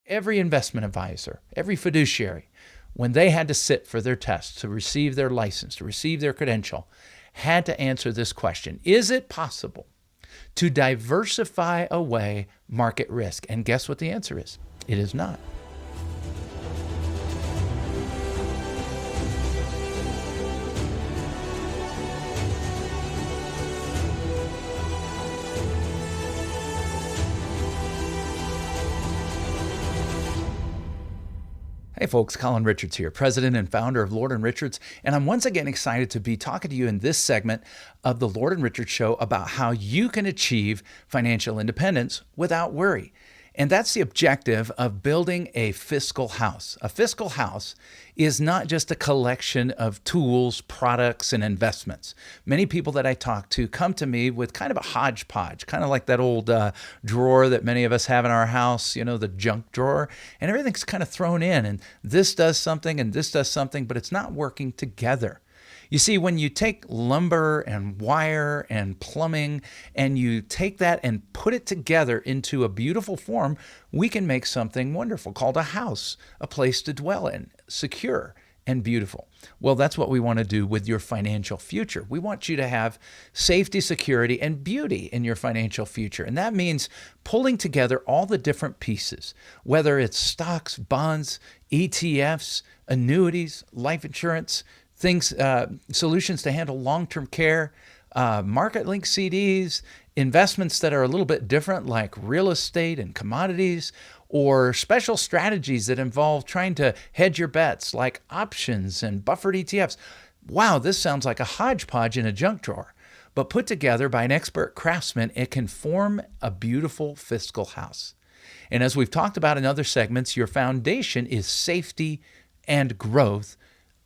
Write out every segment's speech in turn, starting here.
every investment advisor, every fiduciary, when they had to sit for their test to receive their license, to receive their credential, had to answer this question: is it possible to diversify away market risk? And guess what the answer is? It is not. Hey folks, Colin Richards here, president and founder of Lord & Richards, and I'm once again excited to be talking to you in this segment of the Lord & Richards Show about how you can achieve financial independence without worry. And that's the objective of building a fiscal house. A fiscal house is not just a collection of tools, products, and investments. Many people that I talk to come to me with kind of a hodgepodge, kind of like that old drawer that many of us have in our house, you know, the junk drawer, and everything's kind of thrown in, and this does something and this does something, but it's not working together. You see, when you take lumber and wire and plumbing and you take that and put it together into a beautiful form, we can make something wonderful called a house, a place to dwell in, secure and beautiful. Well, that's what we want to do with your financial future. We want you to have safety, security, and beauty in your financial future. And that means pulling together all the different pieces, whether it's stocks, bonds, ETFs, annuities, life insurance, things, solutions to handle long-term care, market-linked CDs, investments that are a little bit different like real estate and commodities, or special strategies that involve trying to hedge your bets like options and buffered ETFs. Wow, this sounds like a hodgepodge in a junk drawer. But put together by an expert craftsman, it can form a beautiful fiscal house. And as we've talked about in other segments, your foundation is safety and growth,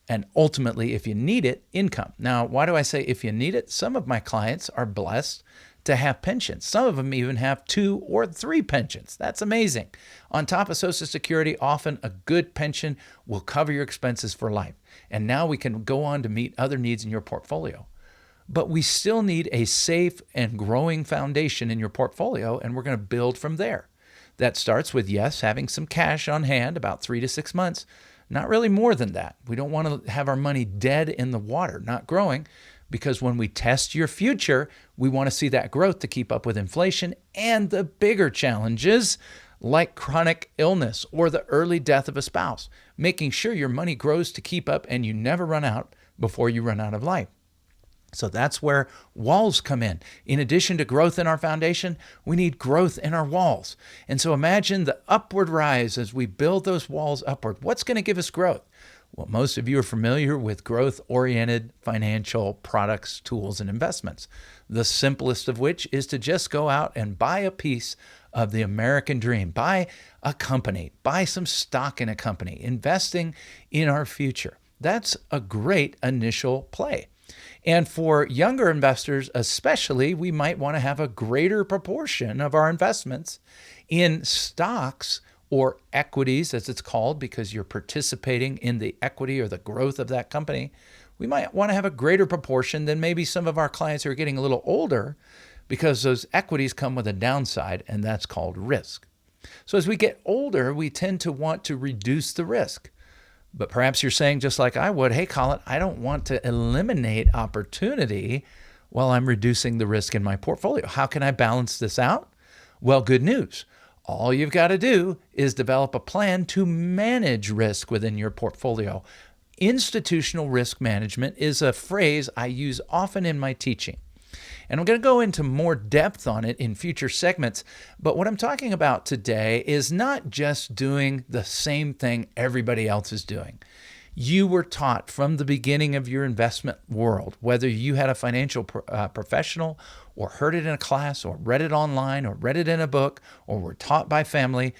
and ultimately, if you need it, income. Now, why do I say if you need it? Some of my clients are blessed to have pensions. Some of them even have 2 or 3 pensions. That's amazing. On top of Social Security, often a good pension will cover your expenses for life. And now we can go on to meet other needs in your portfolio. But we still need a safe and growing foundation in your portfolio, and we're going to build from there. That starts with, yes, having some cash on hand, about 3 to 6 months. Not really more than that. We don't want to have our money dead in the water, not growing, because when we test your future, we want to see that growth to keep up with inflation and the bigger challenges like chronic illness or the early death of a spouse, making sure your money grows to keep up and you never run out before you run out of life. So that's where walls come in. In addition to growth in our foundation, we need growth in our walls. And so imagine the upward rise as we build those walls upward. What's going to give us growth? Well, most of you are familiar with growth-oriented financial products, tools, and investments. The simplest of which is to just go out and buy a piece of the American dream, buy a company, buy some stock in a company, investing in our future. That's a great initial play. And for younger investors especially, we might want to have a greater proportion of our investments in stocks or equities, as it's called, because you're participating in the equity or the growth of that company. We might want to have a greater proportion than maybe some of our clients who are getting a little older, because those equities come with a downside, and that's called risk. So as we get older, we tend to want to reduce the risk. But perhaps you're saying, just like I would, hey, Colin, I don't want to eliminate opportunity while I'm reducing the risk in my portfolio. How can I balance this out? Well, good news. All you've got to do is develop a plan to manage risk within your portfolio. Institutional risk management is a phrase I use often in my teaching. And I'm going to go into more depth on it in future segments. But what I'm talking about today is not just doing the same thing everybody else is doing. You were taught from the beginning of your investment world, whether you had a financial professional or heard it in a class or read it online or read it in a book or were taught by family,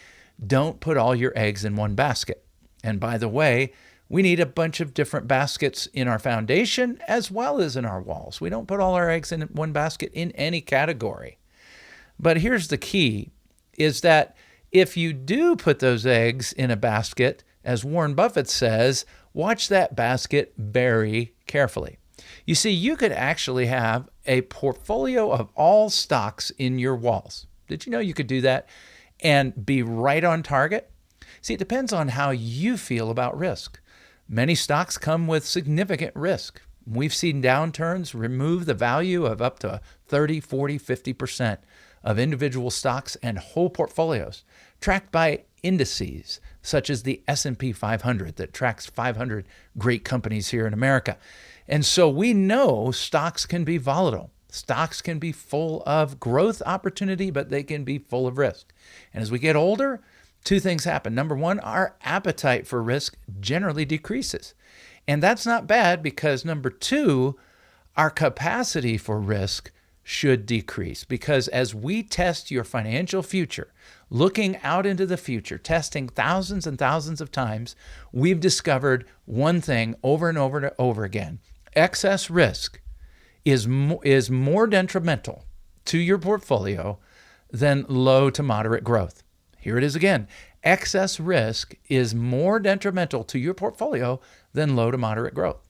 don't put all your eggs in one basket. And by the way, we need a bunch of different baskets in our foundation as well as in our walls. We don't put all our eggs in one basket in any category. But here's the key, is that if you do put those eggs in a basket, as Warren Buffett says, watch that basket very carefully. You see, you could actually have a portfolio of all stocks in your walls. Did you know you could do that and be right on target? See, it depends on how you feel about risk. Many stocks come with significant risk. We've seen downturns remove the value of up to 30, 40, 50% of individual stocks and whole portfolios, tracked by indices such as the S&P 500 that tracks 500 great companies here in America. And so we know stocks can be volatile. Stocks can be full of growth opportunity, but they can be full of risk. And as we get older, two things happen. Number one, our appetite for risk generally decreases. And that's not bad because number two, our capacity for risk should decrease, because as we test your financial future, looking out into the future, testing thousands and thousands of times, we've discovered one thing over and over and over again. Excess risk is more detrimental to your portfolio than low to moderate growth. Here it is again. Excess risk is more detrimental to your portfolio than low to moderate growth.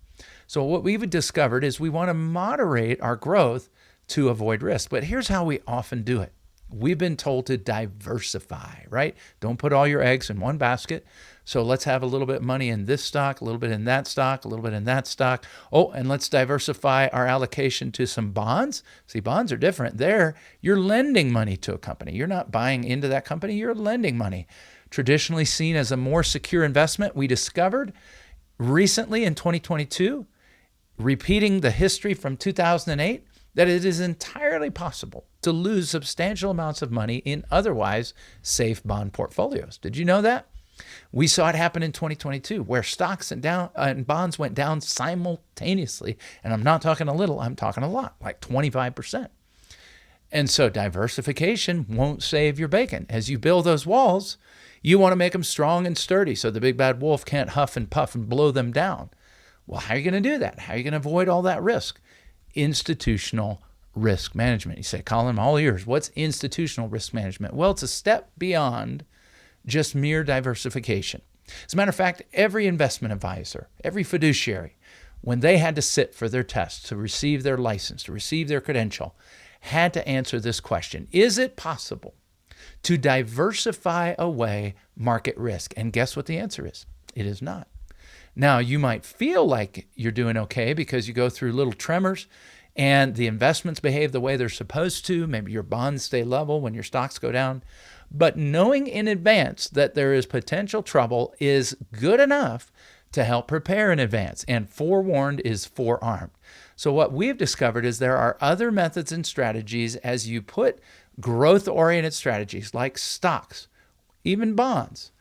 So what we've discovered is we want to moderate our growth to avoid risk. But here's how we often do it. We've been told to diversify, right? Don't put all your eggs in one basket. So let's have a little bit of money in this stock, a little bit in that stock, a little bit in that stock. Oh, and let's diversify our allocation to some bonds. See, bonds are different. There, you're lending money to a company. You're not buying into that company. You're lending money. Traditionally seen as a more secure investment, we discovered recently in 2022, repeating the history from 2008, that it is entirely possible to lose substantial amounts of money in otherwise safe bond portfolios. Did you know that? We saw it happen in 2022, where stocks and bonds went down simultaneously. And I'm not talking a little, I'm talking a lot, like 25%. And so diversification won't save your bacon. As you build those walls, you want to make them strong and sturdy so the big bad wolf can't huff and puff and blow them down. Well, how are you going to do that? How are you going to avoid all that risk? Institutional risk management. You say, Colin, I'm all ears. What's institutional risk management? Well, it's a step beyond just mere diversification. As a matter of fact, every investment advisor, every fiduciary, when they had to sit for their test, to receive their license, to receive their credential, had to answer this question. Is it possible to diversify away market risk? And guess what the answer is? It is not. Now, you might feel like you're doing okay because you go through little tremors and the investments behave the way they're supposed to. Maybe your bonds stay level when your stocks go down. But knowing in advance that there is potential trouble is good enough to help prepare in advance. And forewarned is forearmed. So what we've discovered is there are other methods and strategies as you put growth-oriented strategies like stocks, even bonds,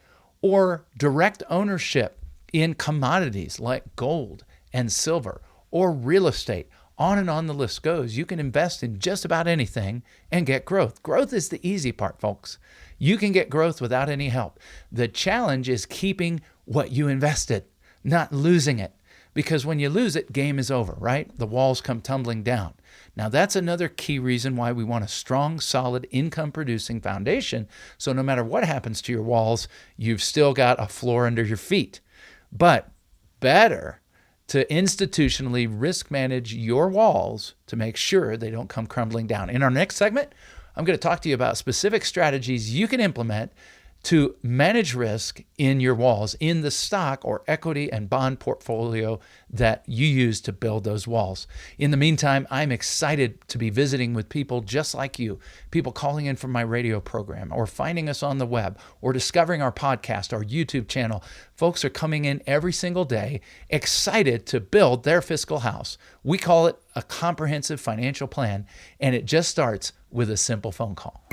or direct ownership in commodities like gold and silver or real estate. On and on the list goes. You can invest in just about anything and get growth. Growth is the easy part, folks. You can get growth without any help. The challenge is keeping what you invested, not losing it. Because when you lose it, game is over, right? The walls come tumbling down. Now, that's another key reason why we want a strong, solid, income-producing foundation. So no matter what happens to your walls, you've still got a floor under your feet. But better to institutionally risk manage your walls to make sure they don't come crumbling down. In our next segment, I'm going to talk to you about specific strategies you can implement to manage risk in your walls, in the stock or equity and bond portfolio that you use to build those walls. In the meantime, I'm excited to be visiting with people just like you, people calling in from my radio program or finding us on the web or discovering our podcast, our YouTube channel. Folks are coming in every single day, excited to build their fiscal house. We call it a comprehensive financial plan, and it just starts with a simple phone call.